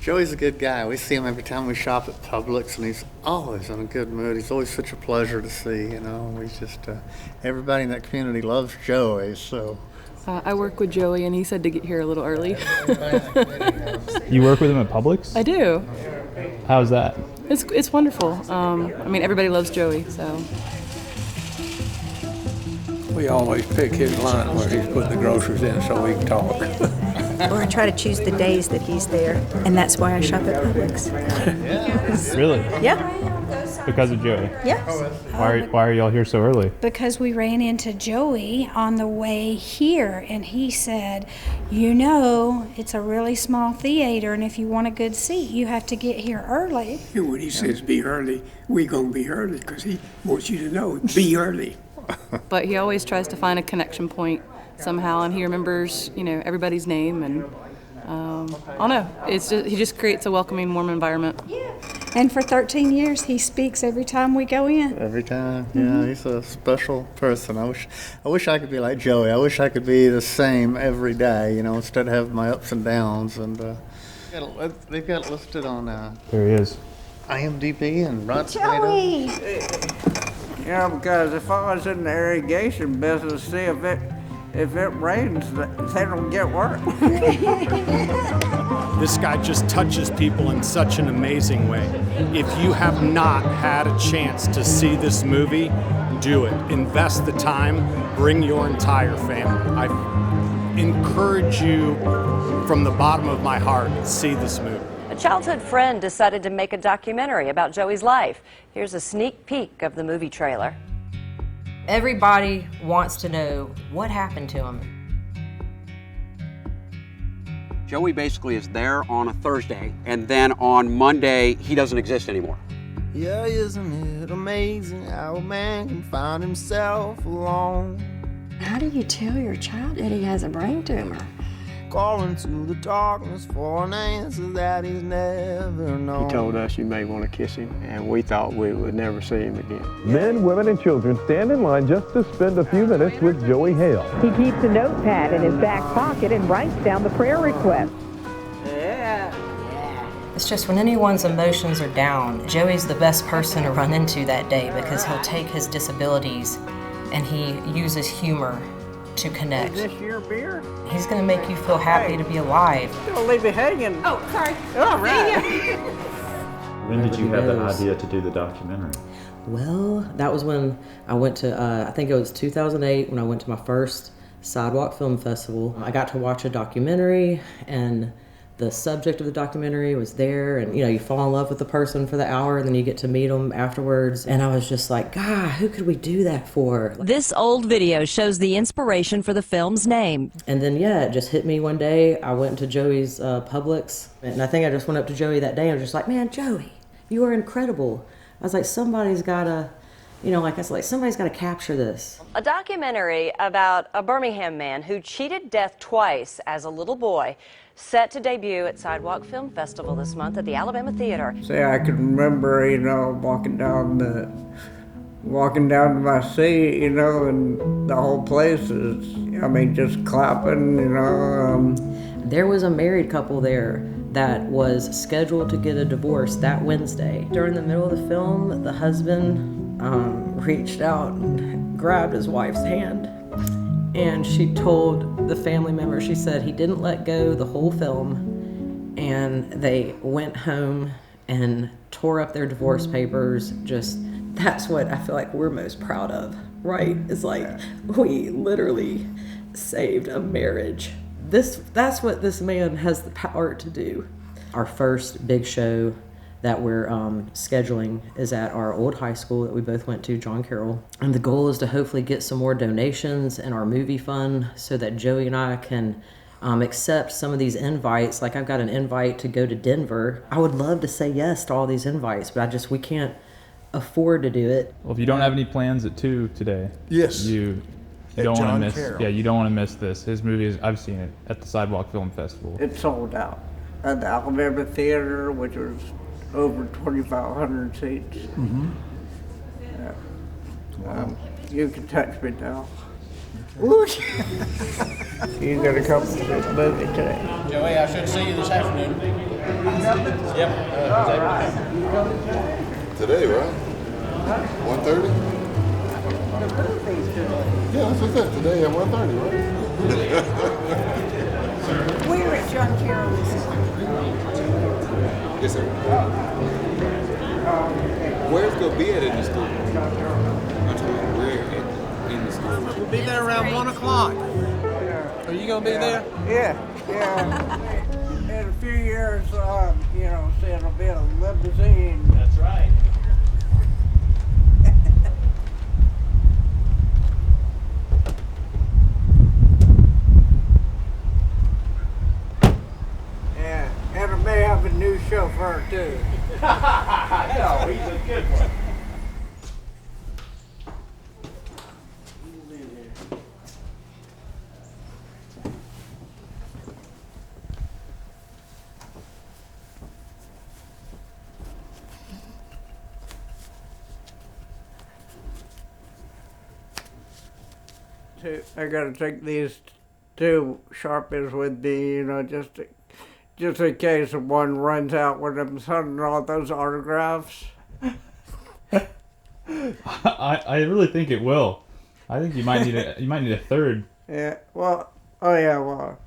Joey's a good guy. We see him every time we shop at Publix, and he's always in a good mood. He's always such a pleasure to see, you know. He's just, everybody in that community loves Joey, so. I work with Joey, and he said to get here a little early. You work with him at Publix? I do. How's that? It's wonderful. I mean, everybody loves Joey, so. We always pick his line where he's putting the groceries in so we can talk. Or I try to choose the days that he's there, and that's why I shop at Publix. Really? Yeah. Because of Joey? Yes. Why are y'all here so early? Because we ran into Joey on the way here, and he said, you know, it's a really small theater, and if you want a good seat, you have to get here early. When he says be early, we gonna be early because he wants you to know, be early. But he always tries to find a connection point somehow, and he remembers, you know, everybody's name, and I don't know. He just creates a welcoming, warm environment. Yeah. And for 13 years, he speaks every time we go in. Every time, yeah. He's a special person. I wish I could be like Joey. I wish I could be the same every day, you know, instead of having my ups and downs. And they've got it listed on There he is. IMDb and Rotten Joey! Yeah, because if I was in the irrigation business, see if it rains, they don't get work. This guy just touches people in such an amazing way. If you have not had a chance to see this movie, do it. Invest the time, bring your entire family. I encourage you from the bottom of my heart, see this movie. A childhood friend decided to make a documentary about Joey's life. Here's a sneak peek of the movie trailer. Everybody wants to know what happened to him. Joey basically is there on a Thursday, and then on Monday, he doesn't exist anymore. Yeah, isn't it amazing how a man can find himself alone? How do you tell your child that he has a brain tumor? Calling to the darkness for an answer that he's never known. He told us you may want to kiss him, and we thought we would never see him again. Men, women, and children stand in line just to spend a few minutes with Joey Hale. He keeps a notepad in his back pocket and writes down the prayer request. It's just when anyone's emotions are down, Joey's the best person to run into that day because he'll take his disabilities and he uses humor to connect. Is this your beer? He's going to make you feel happy to be alive. Don't leave me hanging. Oh, sorry. All right. When did you have the idea to do the documentary? Well, that was when I went to, I think it was 2008 when I went to my first Sidewalk Film Festival. I got to watch a documentary, and the subject of the documentary was there, and you know, you fall in love with the person for the hour and then you get to meet them afterwards, and I was just like, God, who could we do that for? This old video shows the inspiration for the film's name. And then yeah, it just hit me one day. I went to Joey's Publix, and I think I just went up to Joey that day and I was just like, man, Joey, you are incredible. I was like, somebody's gotta, you know, like I was like, somebody's gotta capture this. A documentary about a Birmingham man who cheated death twice as a little boy, set to debut at Sidewalk Film Festival this month at the Alabama Theater. See, I can remember, you know, walking down to my seat, you know, and the whole place is, I mean, just clapping, you know. There was a married couple there that was scheduled to get a divorce that Wednesday. During the middle of the film, the husband reached out and grabbed his wife's hand. And she told the family member, she said he didn't let go the whole film, and they went home and tore up their divorce papers. Just, that's what I feel like we're most proud of, right? It's like, we literally saved a marriage. That's what this man has the power to do. Our first big show that we're scheduling is at our old high school that we both went to, John Carroll. And the goal is to hopefully get some more donations in our movie fund so that Joey and I can accept some of these invites. Like I've got an invite to go to Denver. I would love to say yes to all these invites, but we can't afford to do it. Well, if you don't have any plans at 2 today, Yes. you don't want to miss. Carroll. Yeah, you don't want to miss this. His movie is, I've seen it at the Sidewalk Film Festival. It's sold out at the Alabama Theater, which was over 2,500 seats. Mm-hmm. Yeah. You can touch me now. You got a couple to the movie today. Joey, I should see you this afternoon. Yep. Today, right? 1:30? Yeah, that's what I said. Today at 1:30, right? We're at John Carroll's. Yes, sir. Where's it gonna be at in the school? Where in the school? We'll be there around 1 o'clock. Are you gonna be there? Yeah. In a few years, you know, say it'll be a limousine. That's right. Yeah, and it may have a new chauffeur too. No, he's a good one. I gotta take these two Sharpies with me, you know, just in case one runs out when I'm signing all those autographs. I really think it will. I think you might need a third. Yeah. Well. Oh yeah. Well.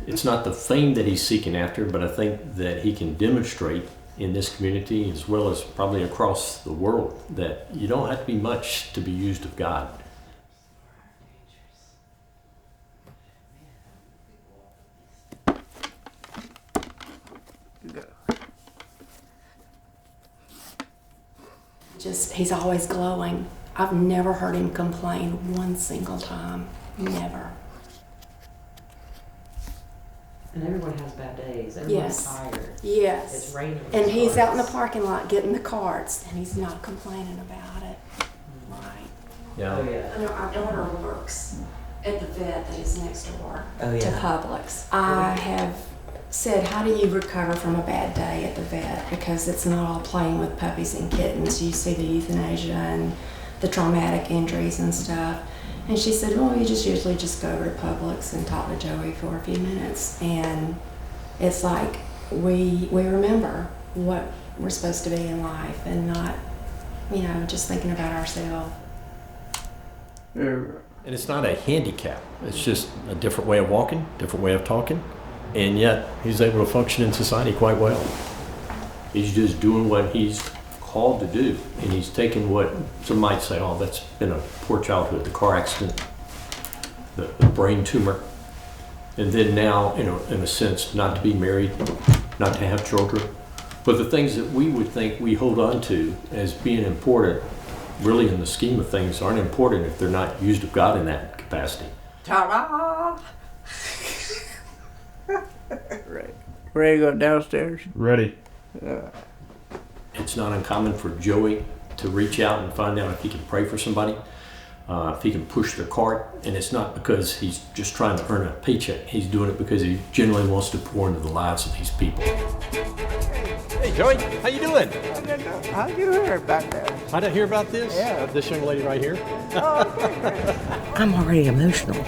It's not the fame that he's seeking after, but I think that he can demonstrate in this community as well as probably across the world that you don't have to be much to be used of God. He's always glowing. I've never heard him complain one single time. Never. And everyone has bad days. Everyone's tired. Yes. It's raining. And he's out in the parking lot getting the cards, and he's not complaining about it. Right. Yeah. Oh, yeah. I know our daughter works at the vet that is next door Oh, to yeah. Publix. I have said, how do you recover from a bad day at the vet? Because it's not all playing with puppies and kittens. You see the euthanasia and the traumatic injuries and stuff. And she said, well, you usually just go over to Publix and talk to Joey for a few minutes. And it's like we remember what we're supposed to be in life and not, you know, just thinking about ourselves. And it's not a handicap. It's just a different way of walking, different way of talking. And yet he's able to function in society quite well. He's just doing what he's called to do, and he's taken what some might say, oh, that's been a poor childhood, the car accident, the brain tumor, and then now, in a sense, not to be married, not to have children. But the things that we would think we hold on to as being important, really in the scheme of things, aren't important if they're not used of God in that capacity. Ta-da! Right. Ready to go downstairs? Ready. It's not uncommon for Joey to reach out and find out if he can pray for somebody, if he can push their cart, and it's not because he's just trying to earn a paycheck. He's doing it because he genuinely wants to pour into the lives of these people. Hey, Joey, how you doing? How did you hear about that? I didn't hear about this. Yeah. This young lady right here. I'm already emotional,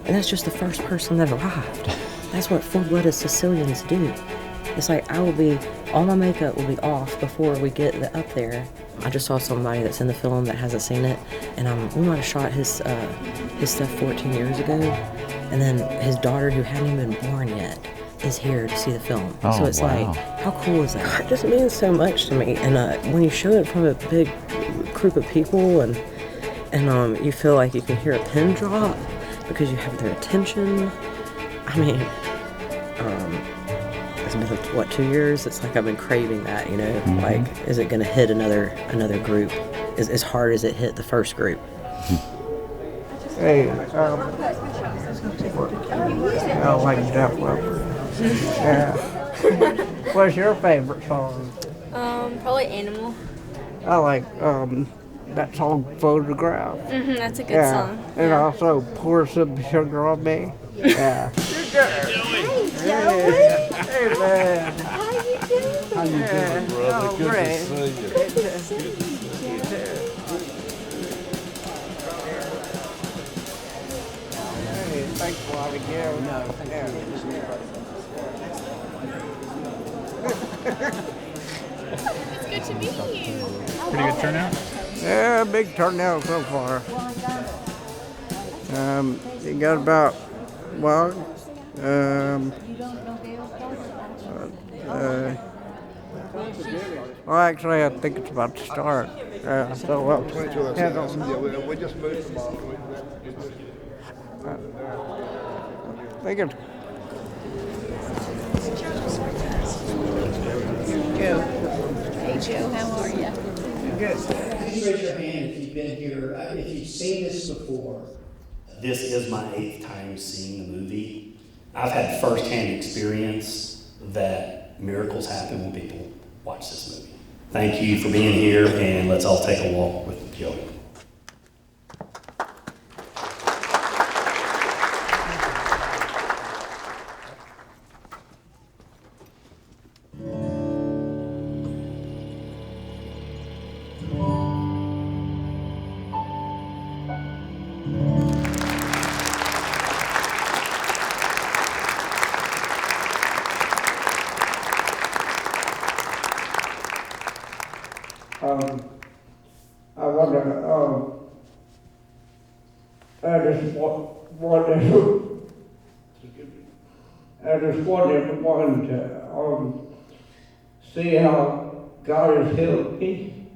and that's just the first person that arrived. That's what full-blooded Sicilians do. It's like all my makeup will be off before we get up there. I just saw somebody that's in the film that hasn't seen it, and we might have shot his stuff 14 years ago, and then his daughter, who hadn't even been born yet, is here to see the film. Oh, so it's wow. like, how cool is that? It just means so much to me, and when you show it from a big group of people, and you feel like you can hear a pin drop because you have their attention. I mean, it's been like, what, 2 years? It's like I've been craving that, you know? Mm-hmm. Like, is it gonna hit another group as hard as it hit the first group? Hey, I like that one. Yeah. What's your favorite song? Probably Animal. I like that song Photograph. That's a good song. And also Pour Some Sugar on Me. Yeah. Hey, Hey, man. How you How you doing, brother? Oh, Good great. to see you. Good to see you too. Hey, thanks a lot again. No, thank It's good to meet you. Pretty good turnout? Yeah, big turnout so far. You got about, well, well, actually, I think it's about to start. So, well, head on. We just moved them off. I think it's Joe. Hey, Joe, how are you? good. Could you raise your hand if you've been here, if you've seen this before? This is my 8th time seeing the movie. I've had firsthand experience that miracles happen when people watch this movie. Thank you for being here, and let's all take a walk with Joey. I wonder, I just wanted to see how God has healed me.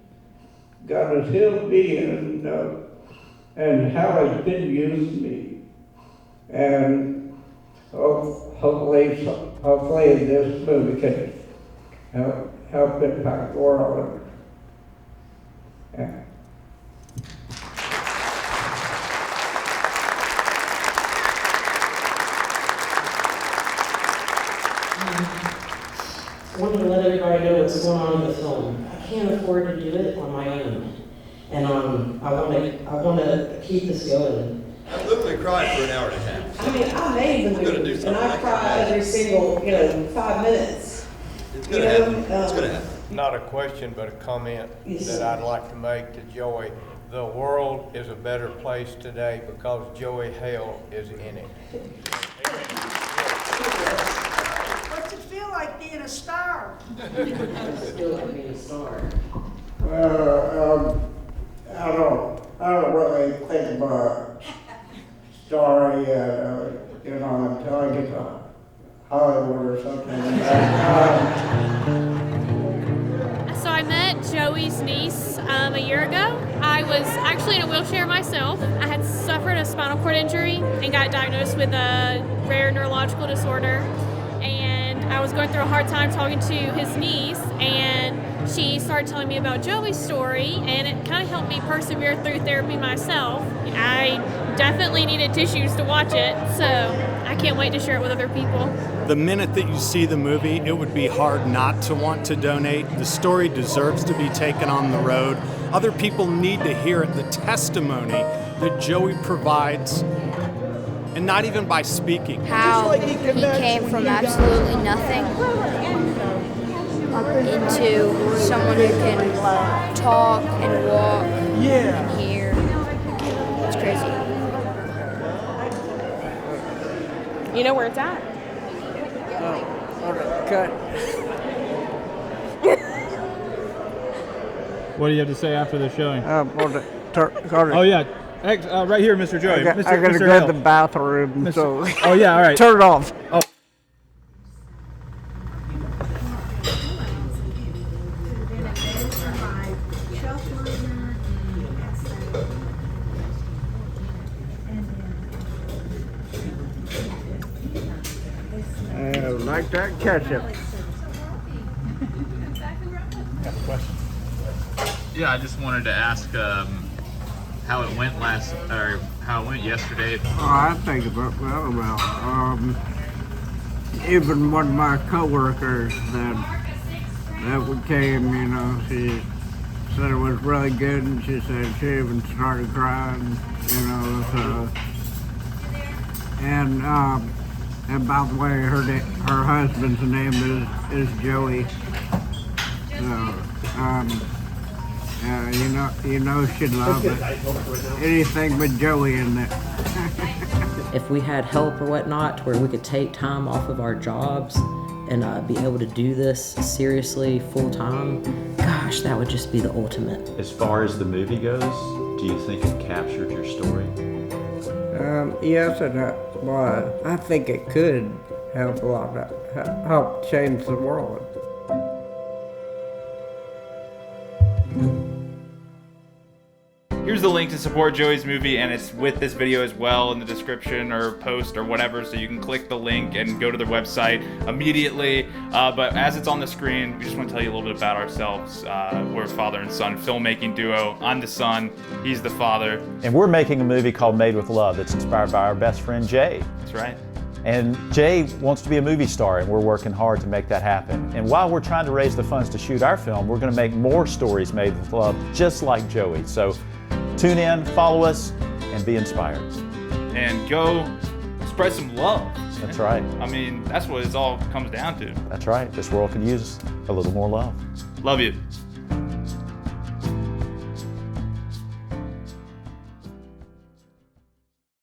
God has healed me and how He's been using me. And hopefully this movie can help impact the world. Yeah. I wanted to let everybody know what's going on in the film. I can't afford to do it on my own, and I want to keep this going. I literally cried for an hour and a half. I mean, I made the movie, and I cry every single 5 minutes. It's gonna happen. It's gonna happen. Not a question, but a comment that I'd like to make to Joey. The world is a better place today because Joey Hale is in it. What's it feel like being a star? Feel like being a star. Well, I don't really think about story until I get to Hollywood or something. So I met Joey's niece a year ago. I was actually in a wheelchair myself. I had suffered a spinal cord injury and got diagnosed with a rare neurological disorder. And I was going through a hard time talking to his niece, and she started telling me about Joey's story, and it kind of helped me persevere through therapy myself. I definitely needed tissues to watch it, so I can't wait to share it with other people. The minute that you see the movie, it would be hard not to want to donate. The story deserves to be taken on the road. Other people need to hear it, the testimony that Joey provides, and not even by speaking. How he came from absolutely nothing into someone who can talk and walk and hear. It's crazy. You know where it's at? Cut. What do you have to say after the showing? Oh yeah, right here, Mr. Joey. I gotta go to the bathroom. So. Oh yeah, all right. Turn it off. Oh. Like that ketchup. Yeah, I just wanted to ask how it went yesterday. I think about well. Even one of my coworkers that came, she said it was really good, and she said she even started crying, So, and by the way, her husband's name is Joey. So, you know she'd love it. Anything with Joey in it. If we had help or whatnot, where we could take time off of our jobs and be able to do this seriously full time, gosh, that would just be the ultimate. As far as the movie goes, do you think it captured your story? Yes, and well, I think it could help a lot, help change the world. Here's the link to support Joey's movie, and it's with this video as well in the description or post or whatever, so you can click the link and go to their website immediately. But as it's on the screen, we just want to tell you a little bit about ourselves. We're a father and son filmmaking duo. I'm the son, he's the father. And we're making a movie called Made with Love that's inspired by our best friend Jay. That's right. And Jay wants to be a movie star, and we're working hard to make that happen. And while we're trying to raise the funds to shoot our film, we're going to make more stories made with love, just like Joey. So tune in, follow us, and be inspired. And go spread some love. That's right. I mean, that's what it all comes down to. That's right. This world could use a little more love. Love you.